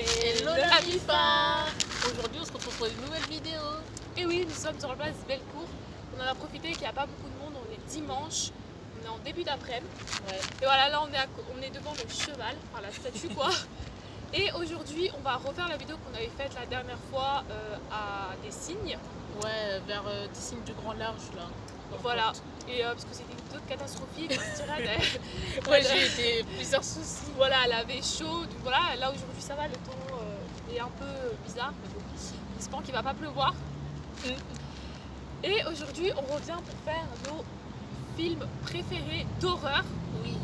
Hello la MIFA. Aujourd'hui on se retrouve pour une nouvelle vidéo. Et oui, nous sommes sur la place Bellecour. On en a profité qu'il n'y a pas beaucoup de monde, on est dimanche, on est en début d'après-midi. Ouais. Et voilà, là on est devant le cheval, enfin la statue quoi. Et aujourd'hui on va refaire la vidéo qu'on avait faite la dernière fois à des signes. Ouais, vers des signes du grand large là. Voilà, et parce que c'était une autre catastrophique, on se dirait, ouais, j'ai été plusieurs soucis. Voilà, elle avait chaud, donc voilà, là aujourd'hui ça va, le temps est un peu bizarre, mais bon, j'espère qu'il va pas pleuvoir. Et aujourd'hui on revient pour faire nos films préférés d'horreur. Oui.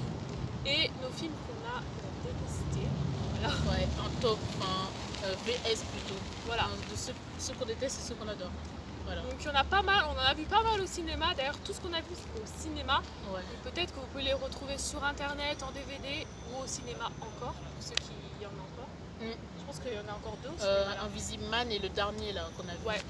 Et nos films qu'on a détestés. Voilà. Ouais, en top, VS plutôt. Voilà. De ceux qu'on déteste et ceux qu'on adore. Voilà. Donc il y en a pas mal, on en a vu pas mal au cinéma. D'ailleurs tout ce qu'on a vu c'est au cinéma. Ouais. Peut-être que vous pouvez les retrouver sur internet, en DVD ou au cinéma encore, pour ceux qui y en ont encore. Je pense qu'il y en a encore deux. Invisible Man et le dernier là qu'on a vu. Ouais.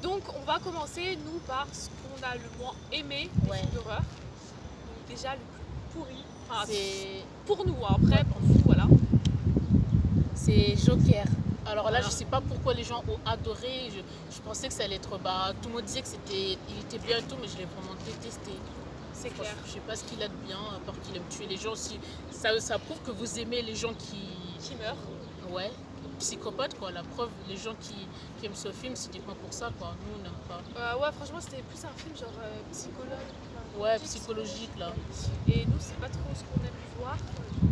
Donc on va commencer nous par ce qu'on a le moins aimé des films d'horreur. Donc déjà le plus pourri. Enfin, c'est pour nous, hein. Après pour vous voilà. C'est Joker. Alors là, je sais pas pourquoi les gens ont adoré. Je pensais que ça allait être. Tout le monde disait que il était bien et tout, mais je l'ai vraiment détesté. C'est clair. Je sais pas ce qu'il a de bien, à part qu'il aime tuer les gens aussi. Ça prouve que vous aimez les gens qui meurent. Ouais, psychopathes quoi. La preuve, les gens qui aiment ce film, c'était pas pour ça quoi. Nous, on n'aime pas. Ouais, franchement, c'était plus un film genre psychologue. Ouais, psychologique là. Et nous, c'est pas trop ce qu'on aime voir. Donc,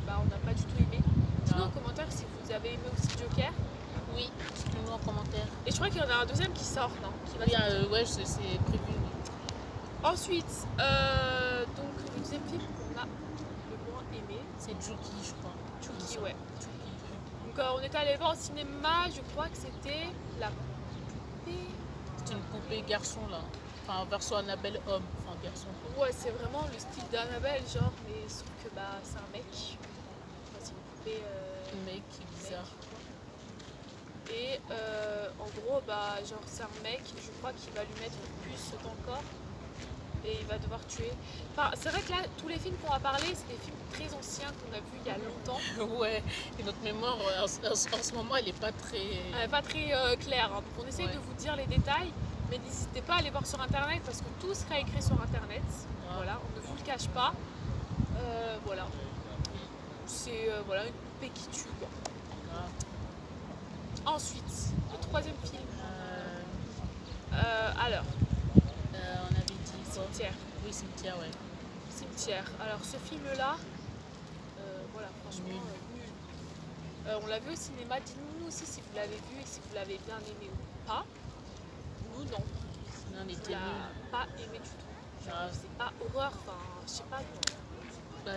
on n'a pas du tout aimé. Dites-nous en commentaire si vous avez aimé aussi Joker. Oui, dites-nous en commentaire. Et je crois qu'il y en a un deuxième qui sort, non ouais, c'est prévu. Ensuite, donc le deuxième film qu'on a le moins aimé, c'est Chucky, je crois. Chucky, ouais. Donc on est allé voir au cinéma, je crois que c'était la poupée. C'est une poupée garçon là. Enfin, version Annabelle homme, enfin garçon. Ouais, c'est vraiment le style d'Annabelle, genre, mais sauf que c'est un mec. Enfin, c'est une poupée. Mec, bizarre. Et en gros, genre c'est un mec, je crois qu'il va lui mettre une puce dans le corps et il va devoir tuer. Enfin, c'est vrai que là, tous les films qu'on va parler, c'est des films très anciens qu'on a vus il y a longtemps. Ouais, et notre mémoire en ce moment, elle est pas très claire. Hein. Donc on essaye de vous dire les détails, mais n'hésitez pas à aller voir sur internet parce que tout sera écrit sur internet. Voilà, on ne vous le cache pas. Voilà. C'est voilà, une poupée qui tue quoi. Ensuite, le troisième film. Alors. On avait dit Cimetière. Oui, Cimetière, ouais. Cimetière. Alors ce film-là, voilà, franchement nul. On l'a vu au cinéma. Dites-nous aussi si vous l'avez vu et si vous l'avez bien aimé ou pas. Nous non. On était nuls. Pas aimé du tout. Genre, c'est pas horreur. Enfin, je sais pas.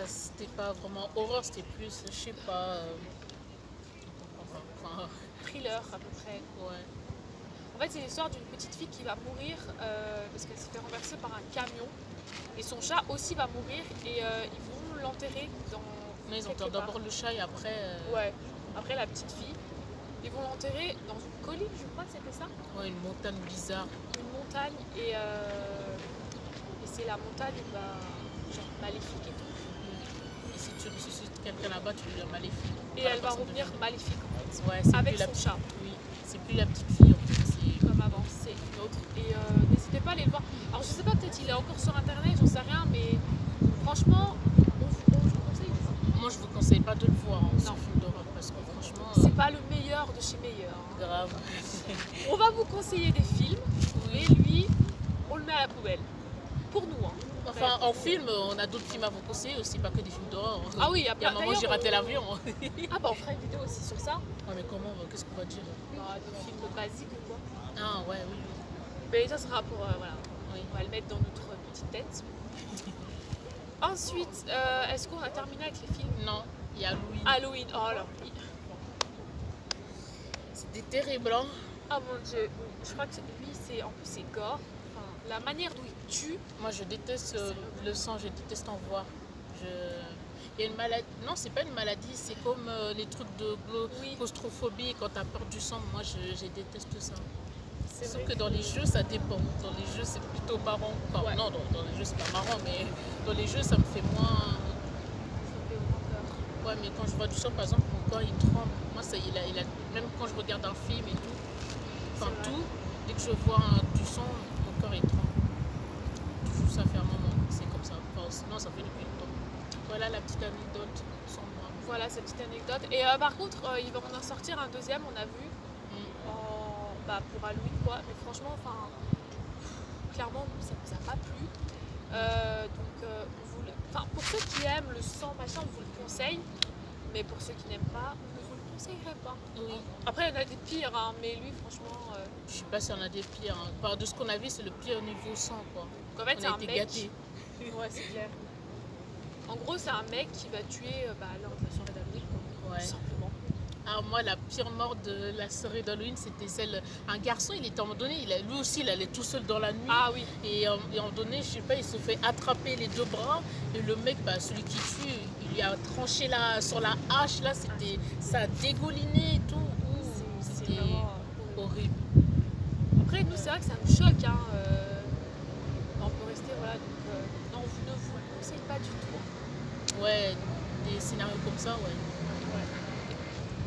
C'était pas vraiment horreur, c'était plus, je sais pas. Thriller à peu près. Ouais. En fait, c'est l'histoire d'une petite fille qui va mourir parce qu'elle s'est fait renverser par un camion. Et son chat aussi va mourir et ils vont l'enterrer dans. Mais ils enterrent d'abord le chat et après. Ouais, après la petite fille. Ils vont l'enterrer dans une colline, je crois que c'était ça. Ouais, une montagne bizarre. Une montagne et c'est la montagne genre maléfique et tout. Et si tu ressuscites quelqu'un là-bas, tu deviens maléfique. Et elle va revenir maléfique en fait. Ouais, c'est avec plus son chat. Oui, c'est plus la petite fille en fait. Comme avant, c'est une autre. Et n'hésitez pas à aller le voir. Alors je sais pas, peut-être il est encore sur internet, j'en sais rien, mais franchement, je vous conseille. Moi je vous conseille pas de le voir en film d'horreur parce que franchement. C'est pas le meilleur de chez meilleur. Hein. Grave. On va vous conseiller des films, mais lui, on le met à la poubelle. Pour nous, hein. Enfin, en film, on a d'autres films à vous conseiller aussi, pas que des films d'horreur. Ah oui, il y a un moment j'ai raté l'avion. On fera une vidéo aussi sur ça. Ouais, mais comment, qu'est-ce qu'on va dire? Des films basiques ou quoi. Ah ouais, oui. Mais ça sera pour, voilà, oui. On va le mettre dans notre petite tête. Ensuite, est-ce qu'on a terminé avec les films? Non, il y a Halloween. Halloween, oh là. C'était terrible, hein. Ah mon dieu, je crois que lui, en plus c'est gore. Enfin, la manière dont il tue. Moi je déteste le sang, je déteste en voir. Il y a une maladie, non c'est pas une maladie, c'est comme les trucs de claustrophobie quand t'as peur du sang, moi je déteste ça. Sauf que dans les jeux ça dépend, dans les jeux c'est plutôt marrant, enfin non dans les jeux c'est pas marrant mais dans les jeux ça me fait moins... Ça fait moins peur. Ouais mais quand je vois du sang par exemple corps il tremble. Moi, même quand je regarde un film et tout, enfin tout, dès que je vois du sang, mon corps il tremble. Toujours ça fait un moment, c'est comme ça. Enfin, sinon, ça fait depuis longtemps. Voilà la petite anecdote sans moi. Voilà cette petite anecdote. Et par contre, ils vont en sortir un deuxième, on a vu, pour Halloween quoi. Mais franchement, clairement, ça nous a pas plu. Pour ceux qui aiment le sang, machin, on vous le conseille. Mais pour ceux qui n'aiment pas, on ne vous le conseillerait pas. Oui. Après, il y en a des pires, hein, mais lui, franchement. Je sais pas s'il y en a des pires. Hein. De ce qu'on a vu, c'est le pire niveau sang quoi. Donc, en fait, c'est on a un été mec. gâtés. Ouais, c'est clair. En gros, c'est un mec qui va tuer lors de la soirée d'Halloween, quoi. Ouais. Tout simplement. Alors moi, la pire mort de la soirée d'Halloween, c'était celle... Un garçon, il était à un moment donné, lui aussi, il allait tout seul dans la nuit. Ah oui. Et à un moment donné, je sais pas, il se fait attraper les deux bras. Et le mec, celui qui tue, il lui a tranché sur la hache. Là, ça a dégouliné et tout. C'était vraiment horrible. Après, nous, c'est vrai que ça nous choque. Hein. On peut rester, voilà. Donc, non, je ne vous le conseille pas du tout. Ouais, des scénarios comme ça, ouais.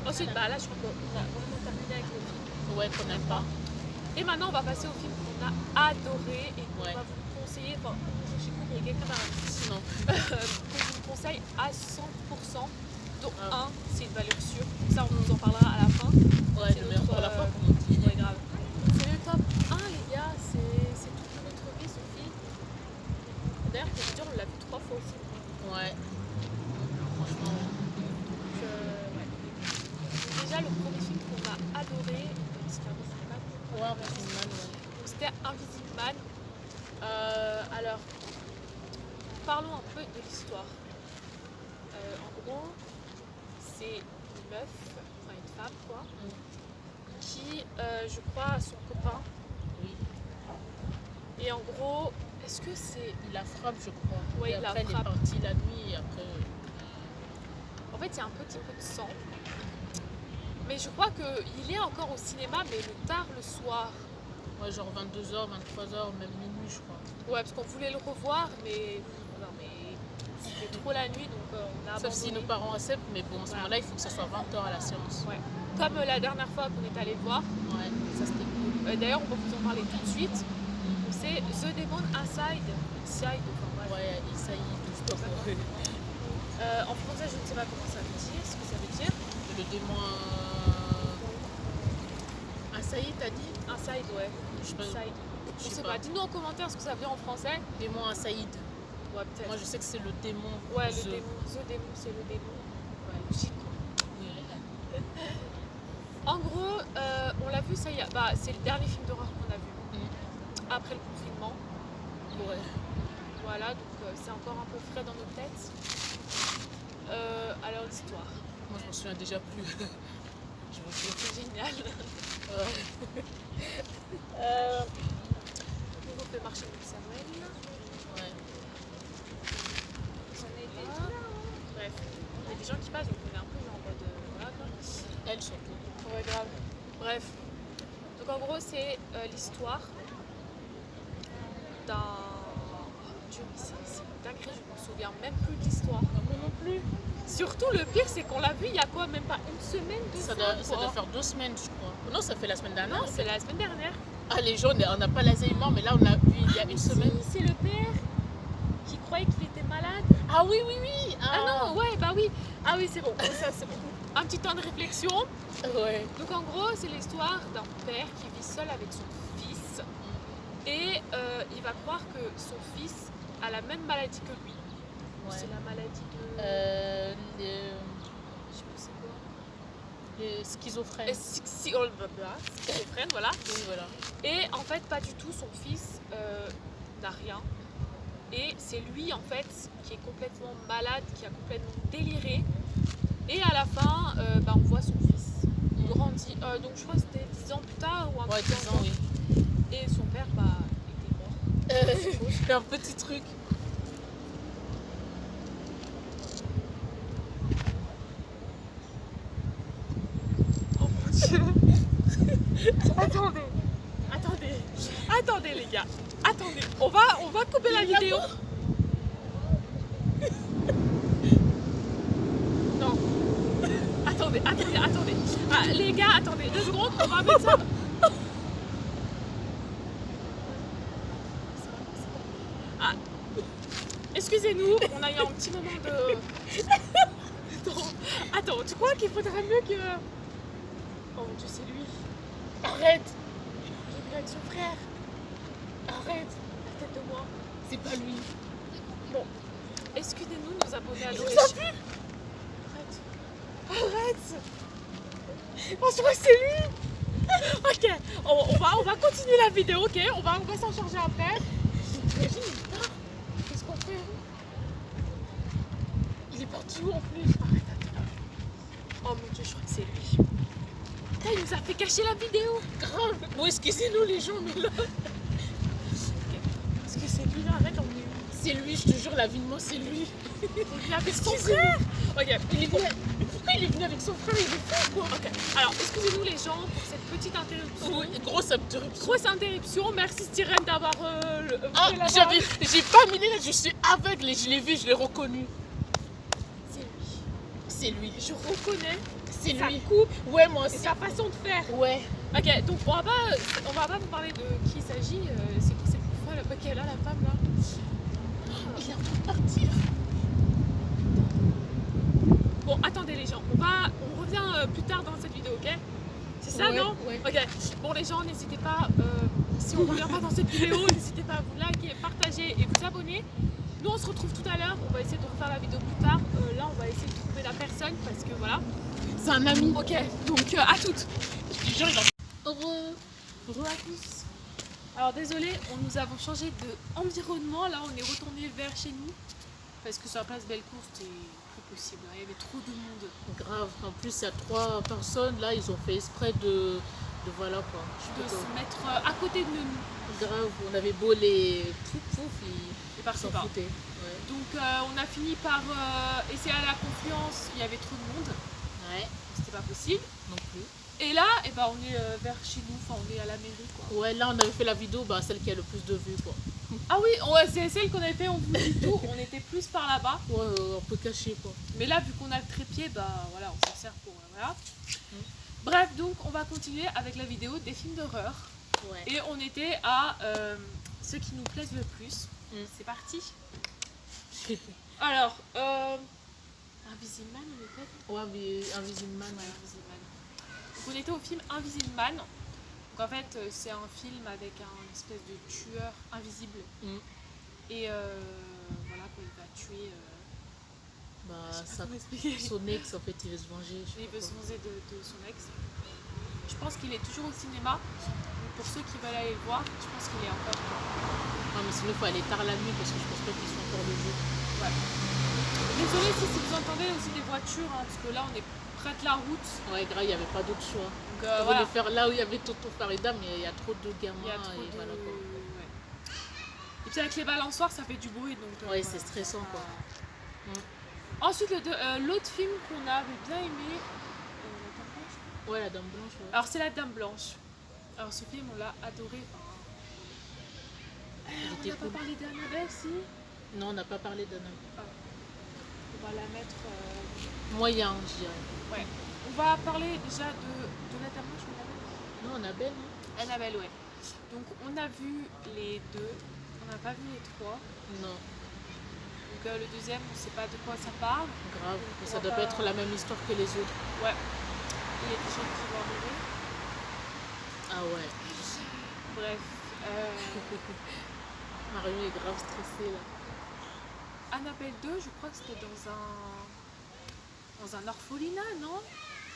Ensuite, là, je crois qu'on a vraiment terminé avec le film. Ouais, qu'on n'aime pas. Et maintenant, on va passer au film qu'on a adoré et qu'on va vous conseiller. Enfin, je sais pas, il y a quelqu'un dans la liste. Non. Qu'on vous conseille à 100%. Dont un, c'est une valeur sûre. Ça, on vous en parlera à la fin. Ouais, le meilleur pour la fin, comme on dit. Ouais, grave. C'est le top 1, les gars. C'est toute notre vie, ce film. D'ailleurs, pour vous dire, on l'a vu 3 fois aussi. Ouais. Franchement. Déjà, le premier film qu'on a adoré, c'était Invisible Man. Ouais, Invisible Man, ouais. Donc, c'était Invisible Man. Alors, parlons un peu de l'histoire. En gros, c'est une meuf, enfin une femme quoi, qui, je crois, a son copain. Oui. Et en gros, est-ce que c'est... Il la frappe, je crois. Ouais, et il la après, elle est frappe. partie la nuit et après... En fait, il y a un petit peu de sang. Mais je crois qu'il est encore au cinéma, mais le tard le soir. Ouais, genre 22h, 23h, même minuit, je crois. Ouais, parce qu'on voulait le revoir, mais... Non, mais c'était trop la nuit, donc on a Sauf si abandonné. nos parents acceptent, mais bon, à ce moment-là, il faut que ça soit 20h à la séance. Ouais. Comme la dernière fois qu'on est allé le voir. Ouais, ça c'était cool. D'ailleurs, on va vous en parler tout de suite. C'est The Demon Inside. Ouais, ça y est, je sais pas quoi. En français, je ne sais pas comment ça veut dire, ce que ça veut dire. Le démon... Inside, t'as dit? Inside, ouais. Je sais pas. Inside. Je Je sais sais pas. pas. Dis-nous en commentaire ce que ça veut dire en français. Démon Inside. Ouais, peut-être. Moi, je sais que c'est le démon. Ouais, le démon. The Demon, c'est le démon. Ouais, logique. Oui. En gros, on l'a vu, ça y a... c'est le dernier film d'horreur qu'on a vu. Après le confinement. Ouais. Voilà, donc c'est encore un peu frais dans nos têtes. Alors, l'histoire. Moi, je m'en souviens déjà plus. Je veux dire. C'est génial. On fait marcher le cervelle. Ouais. Bref, il y a des gens qui passent, donc on est un peu en mode. Voilà quoi. Elle surtout. Ouais, grave. Bref. Donc en gros, c'est l'histoire d'un. Dieu, mais c'est dingue, je me souviens même plus de l'histoire. Moi non plus. Surtout, le pire, c'est qu'on l'a vu il y a quoi, même pas une semaine de Ça doit faire 2 semaines, je crois. Non, ça fait la semaine dernière. Non, c'est la semaine dernière. Ah, les gens, on n'a pas l'Alzheimer, mais là, on a vu il y a une semaine. Si, c'est le père qui croyait qu'il était malade. Ah oui, oui, oui. Ah non, ouais, bah oui. Ah oui, c'est bon. Ça, c'est bon. Un petit temps de réflexion. Ouais. Donc en gros, c'est l'histoire d'un père qui vit seul avec son fils. Et il va croire que son fils a la même maladie que lui. Ouais. C'est la maladie de... Les Je sais plus c'est quoi. schizophrènes. Schizophrène, voilà. Oui, voilà. Et en fait, pas du tout, son fils n'a rien. Et c'est lui, en fait, qui est complètement malade, qui a complètement déliré. Et à la fin, on voit son fils grandir. Donc je crois que c'était 10 ans plus tard ou un Ouais, truc 10 comme ans, ça. oui. Et son père était mort. C'est un petit truc. Oh mon Dieu. Attendez les gars. Attendez. On va couper la vidéo. Non. Attendez. attendez. Ah, les gars, attendez 2 secondes, on va mettre ça. Ah, excusez-nous, on a eu un petit moment de... Attends, tu crois qu'il faudrait mieux que... Oh mon Dieu, c'est lui. Arrête. J'ai vu avec son frère. Arrête, la tête de moi. C'est pas lui. Bon, excusez-nous, nous abonner à Il nos nous a vu. Arrête. Oh, je crois que c'est lui. Ok, on va continuer la vidéo, ok. On va s'en charger après. Imagine, il part. Qu'est-ce qu'on fait? Il est parti où en plus? Arrête, attends. Oh mon Dieu, je crois que c'est lui. Putain, il nous a fait cacher la vidéo. Grave. Bon, excusez-nous les gens, mais là... Est-ce que c'est lui là? Arrête, on est où? C'est lui, je te jure, la vie de moi, c'est lui. Il est avec son Excusez-nous. frère. Ok, Il est venu... Pourquoi il est venu avec son frère? Il est fou, quoi. ok. Alors, excusez-nous les gens pour cette petite interruption. Oui, grosse interruption. Grosse interruption. Merci Styrène d'avoir... Ah, fait la j'ai pas mis les lettres, je suis aveugle et je l'ai vu, je l'ai reconnu. C'est lui. C'est lui. Je reconnais C'est sa lui. coupe Ouais, moi et aussi. sa façon de faire. Ouais. Ok, donc on va pas vous parler de qui il s'agit. C'est qui cette folle? Ok, là, la femme là. Il est en train de partir. Bon, attendez les gens, on revient plus tard dans cette vidéo, ok? C'est ça, Ouais, non? ouais. Ok. Bon les gens, n'hésitez pas, si on revient pas dans cette vidéo, n'hésitez pas à vous liker, partager et vous abonner. Nous on se retrouve tout à l'heure, on va essayer de refaire la vidéo plus tard. Là on va essayer de trouver la personne parce que voilà. C'est un ami. Ok, donc à toutes. Je te jure, il a... Heureux. Heureux à tous. Alors désolé, nous avons changé d'environnement, là on est retourné vers chez nous. Parce que sur la place Bellecour c'était plus possible, il y avait trop de monde. Grave. En plus, il y a 3 personnes, là, ils ont fait exprès de voilà, quoi. De se mettre à côté de nous. Grave, on avait beau les pouf, Et ils par s'en pas. foutaient. Ouais. Donc on a fini par essayer à la Confluence, il y avait trop de monde, Ouais, c'était pas possible. non plus. Et là, eh ben, on est vers chez nous, enfin on est à la mairie quoi. Ouais, là, on avait fait la vidéo, bah, celle qui a le plus de vues, quoi. Ah oui, ouais, c'est celle qu'on avait fait, on vous dit tout, on était plus par là-bas. Ouais, un peu caché, quoi. Mais là, vu qu'on a le trépied, bah voilà, on s'en sert pour voilà. Bref, donc on va continuer avec la vidéo des films d'horreur. Ouais. Et on était à ceux qui nous plaisent le plus. C'est parti. Alors, Invisible Man, on était. Ouais, mais Invisible Man, Ouais, Invisible Man. Donc on était au film Invisible Man. Donc en fait, c'est un film avec un espèce de tueur invisible. Et voilà, quoi, il va tuer. bah, Je sais pas ça, comment expliquer. son ex, en fait, il veut se venger. je sais Il pas veut se quoi. venger de son ex. Je pense qu'il est toujours au cinéma. Donc pour ceux qui veulent aller le voir, je pense qu'il est encore. Ah, mais sinon, il faut aller tard la nuit parce que je pense pas qu'ils sont encore le jour. Ouais. Désolée si vous entendez aussi des voitures, hein, parce que là on est près de la route. Ouais, grave, il n'y avait pas d'autre choix. Donc On voilà. voulait faire là où il y avait Toto Farida, mais il y a trop de gamins. Il y a trop et de. voilà, quoi. Ouais. Et puis avec les balançoires, ça fait du bruit. Donc, Ouais, voilà. c'est stressant, quoi. Ensuite, l'autre film qu'on avait bien aimé. Ouais, la Dame Blanche. Ouais. Alors c'est La Dame Blanche. Alors ce film, on l'a adoré. Il On était n'a pas cool. parlé d'Annabelle, si. Non, on n'a pas parlé d'Annabelle. On va la mettre. Moyen, je dirais. Ouais. On va parler déjà de La Dame Blanche ou Annabelle. Non, Annabelle, non. Annabelle, ouais. Donc on a vu les deux. On n'a pas vu les trois. Non, Donc le deuxième, on ne sait pas de quoi ça parle. grave. Donc, Mais on ça va doit pas- pas être la même histoire que les autres. Ouais. Il y a des gens qui vont arriver. Ah ouais. Bref. Marion est grave stressée, là. Annabelle 2, je crois que c'était dans un orphelinat, non?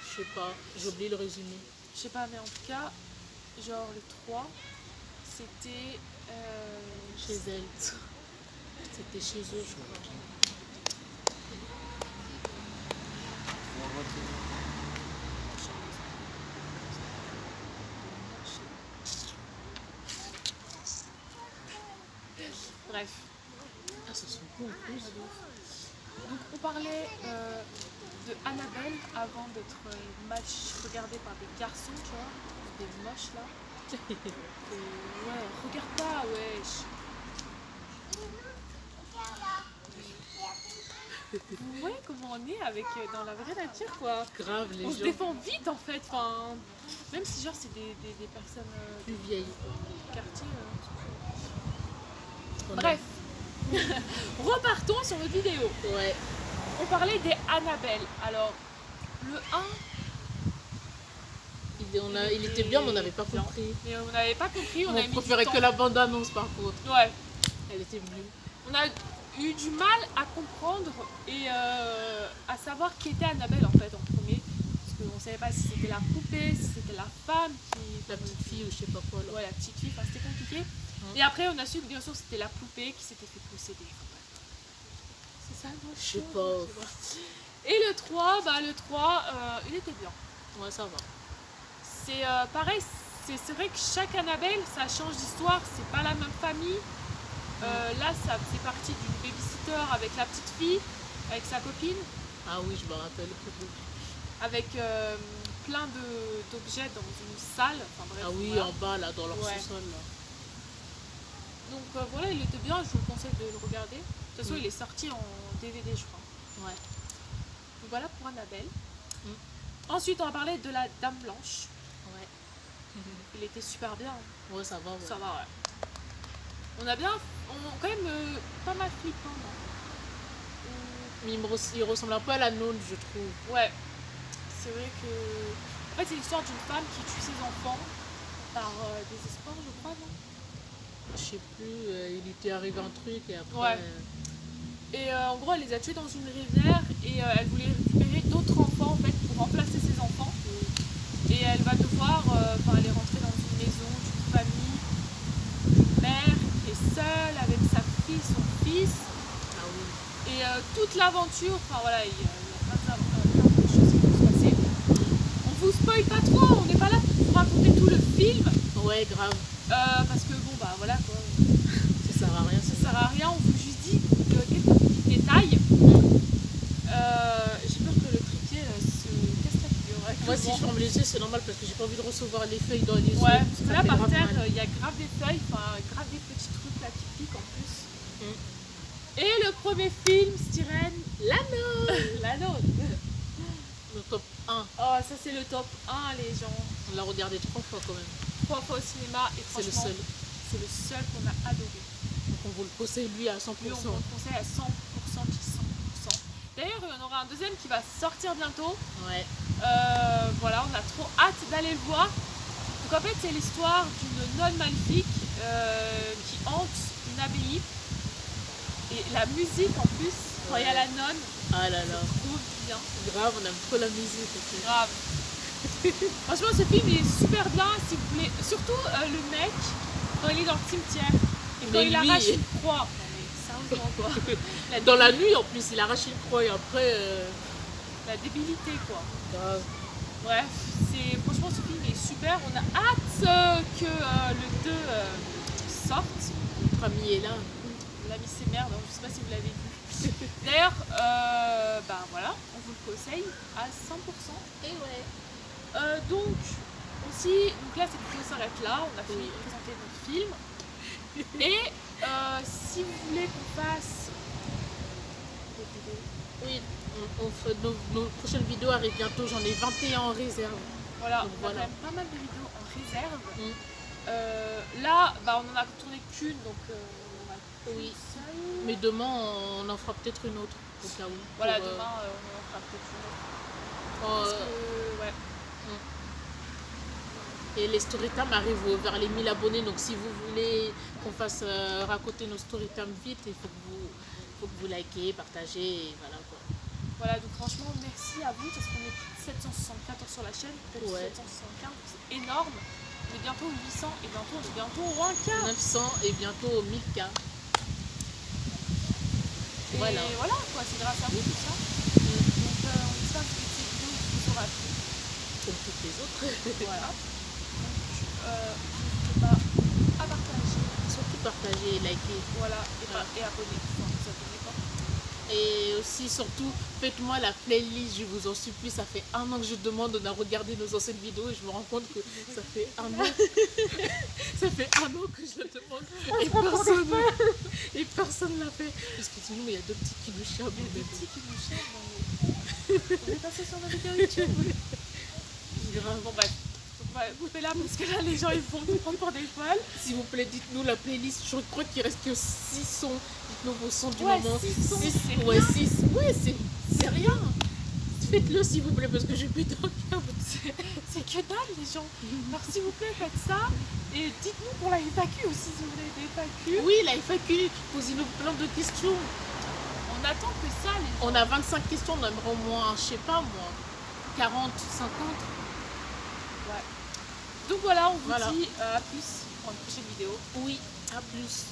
Je sais pas, j'ai oublié le résumé. Je sais pas, mais en tout cas, genre le 3, c'était... Chez elle. C'était chez eux, je crois. Bref. Ah, ça sent bon en plus. Donc on parlait de Annabelle avant d'être regardée par des garçons, tu vois, des moches là. Ouais, regarde pas, wesh. Vous voyez comment on est avec, dans la vraie nature, quoi. Grave, les On se gens défend vite, en fait. Enfin, même si, genre, c'est des personnes plus vieilles. du quartier. On Bref. Repartons sur notre vidéo. Ouais. On parlait des Annabelle. Alors, le 1, Il était bien, mais on n'avait pas bien. compris. Mais on n'avait pas compris. On a mis du préférait temps. que la bande-annonce, par contre. Ouais. Elle était bleue. On a eu du mal à comprendre et à savoir qui était Annabelle, en fait, en premier. Parce qu'on ne savait pas si c'était la poupée, si c'était la femme qui... La petite fille ou je sais pas quoi. Là. Ouais, la petite fille. Enfin, c'était compliqué. Et après, on a su que, bien sûr, c'était la poupée qui s'était fait posséder. C'est ça, non? Je sais pas. Et le 3, il était bien. Ouais, ça va. C'est pareil, c'est vrai que chaque Annabelle, ça change d'histoire, c'est pas la même famille. Là, ça faisait partie d'une babysitter avec la petite fille, avec sa copine, Ah oui, je me rappelle. avec plein d'objets dans une salle. Enfin, bref, Ah oui, voilà. en bas, là, dans leur Ouais. sous-sol. Là. Donc voilà, il était bien, je vous conseille de le regarder. De toute façon, il est sorti en DVD, je crois. Ouais. Donc voilà pour Annabelle. Ensuite, on va parler de la Dame Blanche. Ouais. Il était super bien. Ouais, ça va. Ouais. Ça va, ouais. On a quand même pas mal flippant, non? Mais il ressemble un peu à la nonne, je trouve. Ouais. C'est vrai que... En fait, c'est l'histoire d'une femme qui tue ses enfants par désespoir, je crois, non? Je sais plus, il était arrivé un truc et après. Ouais. Et en gros, elle les a tués dans une rivière et elle voulait récupérer d'autres enfants, en fait, pour remplacer ses enfants. Et elle va devoir, elle est rentrée dans une maison d'une famille, une mère qui est seule avec sa fille, son fils. Ah oui. Et toute l'aventure, enfin voilà, il y a plein de choses qui vont se passer. On vous spoil pas trop, on n'est pas là pour vous raconter tout le film. Ouais, grave. Parce que bon, bah voilà quoi. Ça sert à rien. Ça sert à rien, on vous juste dit quelques petits détails. J'ai peur que le trépied se casse la figure. Moi, si je ferme les yeux, c'est normal parce que j'ai pas envie de recevoir les feuilles dans les yeux. Ouais, parce que Ça là fait par grave terre, mal. il y a grave des feuilles, enfin grave des petits trucs là qui piquent en plus. Et le premier film, Styrène, l'anneau. Le top 1. Oh, ça c'est le top 1, les gens. On l'a regardé 3 fois quand même. 3 fois au cinéma et C'est le franchement, seul. c'est le seul qu'on a adoré. Donc on vous le conseille lui à 100%. Lui, on vous le conseille à 100%, 100%. D'ailleurs, il y en aura un deuxième qui va sortir bientôt. Ouais. Voilà, on a trop hâte d'aller le voir. Donc en fait, c'est l'histoire d'une nonne maléfique qui hante une abbaye. Et la musique en plus, quand il y a la nonne, Ah là là. c'est trop bien. Grave, on aime trop la musique aussi. Grave. Franchement, ce film il est super bien si vous voulez. Surtout le mec, quand il est dans le cimetière et quand Mais il lui- arrache une croix. Non mais sérieusement quoi. Dans la nuit en plus, il arrache une croix et après. La débilité quoi. Grave. Bref, franchement ce film est super. On a hâte que le 2 sorte. Notre ami est là. L'ami c'est merde, hein, je sais pas si vous l'avez vu. D'ailleurs, voilà, on vous le conseille à 100%. Et ouais. Donc là cette vidéo s'arrête là, on a fini de présenter notre film. Et si vous voulez qu'on fasse des vidéos, Oui, on fait nos prochaines vidéos arrivent bientôt. J'en ai 21 en réserve. voilà, Donc on a voilà. quand même pas mal de vidéos en réserve. Là, on en a tourné qu'une, donc on va Oui. ça. Mais demain, on en fera peut-être une autre. Au cas où. Voilà, Pour, demain on en fera peut-être une autre. oh, Parce que, ouais. et les storytime arrivent vers les 1000 abonnés. Donc si vous voulez qu'on fasse raconter nos storytime vite, il faut que vous likez, partagez. Et voilà quoi. Voilà, donc franchement, merci à vous parce qu'on est plus de 774 sur la chaîne, peut-être Ouais. 775, c'est énorme. On est bientôt 800 et bientôt on est bientôt au 1K. 900 et bientôt 1000K. Et Voilà. voilà, quoi, c'est grâce à vous tout ça. Donc on espère que cette vidéo vous aura plu. Comme toutes les autres. Voilà. Donc n'hésitez pas à partager. Surtout partager et liker. Voilà, et abonner. Enfin, vous abonnez quoi. Et aussi, surtout, faites-moi la playlist, je vous en supplie. Ça fait 1 an que je demande, on a regardé nos anciennes vidéos et je me rends compte que ça fait 1 an. Ça fait 1 an que je le demande et personne l'a fait. Parce que sinon, il y a 2 petits qui nous chabent. Il y a 2 petits qui nous cherchent. On est passé sur nos vidéos YouTube. Bon bref. On va couper là parce que là les gens ils vont nous prendre pour des folles. S'il vous plaît, dites-nous la playlist. Je crois qu'il reste que 6 sons. Dites-nous vos sons du Ouais, moment. 6 sons, c'est ouais, rien. 6. Ouais, c'est rien. Faites-le s'il vous plaît parce que je pète un câble. C'est que dalle les gens. Alors s'il vous plaît faites ça. Et dites-nous pour la FAQ aussi si vous voulez des FAQ. Oui, la FAQ, posez-nous plein de questions. On attend que ça les gens. On a 25 questions, on aimerait au moins, je sais pas moi, 40, 50. Ouais. Donc voilà, on vous Voilà. dit à plus pour une prochaine vidéo. Oui, à plus.